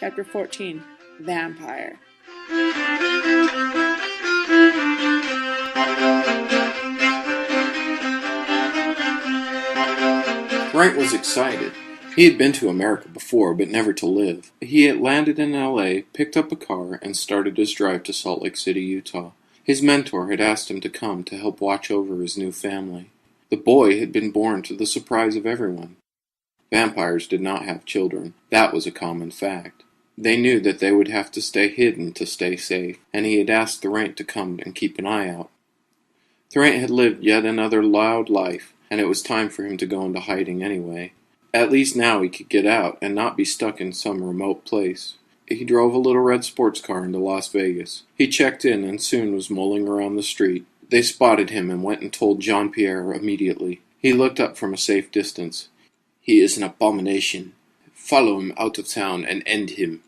Chapter 14, Vampire. Wright was excited. He had been to America before, but never to live. He had landed in L.A., picked up a car, and started his drive to Salt Lake City, Utah. His mentor had asked him to come to help watch over his new family. The boy had been born to the surprise of everyone. Vampires did not have children. That was a common fact. They knew that they would have to stay hidden to stay safe, and he had asked Thorant to come and keep an eye out. Thorant had lived yet another loud life, and it was time for him to go into hiding anyway. At least now he could get out and not be stuck in some remote place. He drove a little red sports car into Las Vegas. He checked in and soon was mulling around the street. They spotted him and went and told Jean-Pierre immediately. He looked up from a safe distance. "He is an abomination. Follow him out of town and end him,"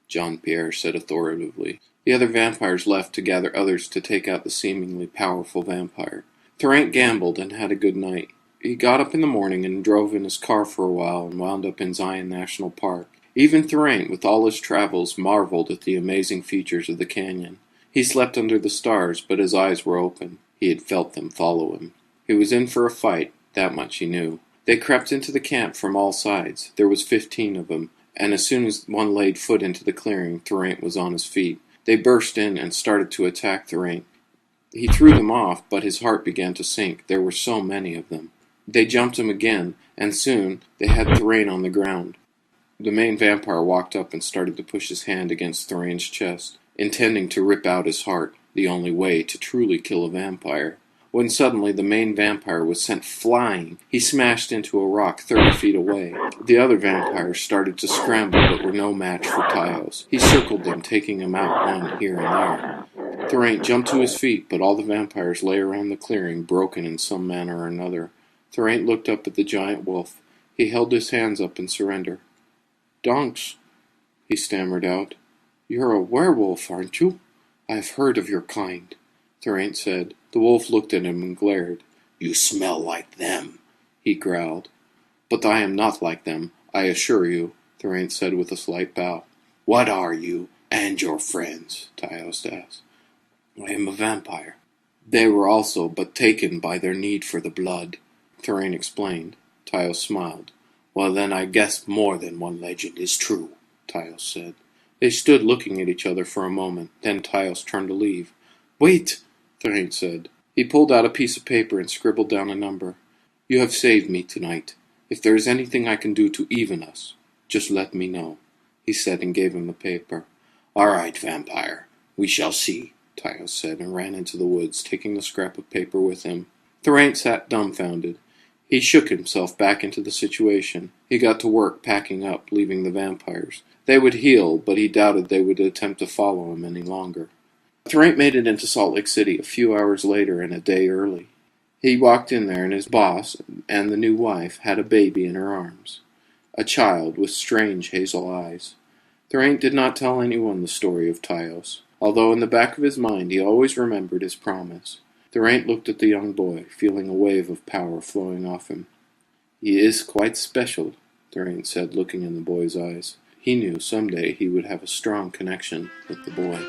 Jean-Pierre said authoritatively. The other vampires left to gather others to take out the seemingly powerful vampire. Thorant gambled and had a good night. He got up in the morning and drove in his car for a while and wound up in Zion National Park. Even Thorant, with all his travels, marveled at the amazing features of the canyon. He slept under the stars, but his eyes were open. He had felt them follow him. He was in for a fight, that much he knew. They crept into the camp from all sides. There was 15 of them, and as soon as one laid foot into the clearing, Thorant was on his feet. They burst in and started to attack Thorant. He threw them off, but his heart began to sink. There were so many of them. They jumped him again, and soon they had Thorant on the ground. The main vampire walked up and started to push his hand against Thorant's chest, intending to rip out his heart, the only way to truly kill a vampire. When suddenly the main vampire was sent flying. He smashed into a rock 30 feet away. The other vampires started to scramble but were no match for Tyos. He circled them, taking them out one here and there. Thorant jumped to his feet, but all the vampires lay around the clearing, broken in some manner or another. Thorant looked up at the giant wolf. He held his hands up in surrender. "Donks," he stammered out. "You're a werewolf, aren't you? I've heard of your kind," Thorant said. The wolf looked at him and glared. "You smell like them," he growled. "But I am not like them, I assure you," Thorant said with a slight bow. "What are you, and your friends?" Tyos asked. "I am a vampire." "They were also but taken by their need for the blood," Thorant explained. Tyos smiled. "Well, then I guess more than one legend is true," Tyos said. They stood looking at each other for a moment. Then Tyos turned to leave. "Wait!" Thorant said. He pulled out a piece of paper and scribbled down a number. "You have saved me tonight. If there is anything I can do to even us, just let me know," he said and gave him the paper. "All right, vampire. We shall see," Tyos said and ran into the woods, taking the scrap of paper with him. Thorant sat dumbfounded. He shook himself back into the situation. He got to work packing up, leaving the vampires. They would heal, but he doubted they would attempt to follow him any longer. Thorant made it into Salt Lake City a few hours later and a day early. He walked in there and his boss and the new wife had a baby in her arms. A child with strange hazel eyes. Thorant did not tell anyone the story of Tyos, although in the back of his mind he always remembered his promise. Thorant looked at the young boy, feeling a wave of power flowing off him. "He is quite special," Thorant said, looking in the boy's eyes. He knew someday he would have a strong connection with the boy.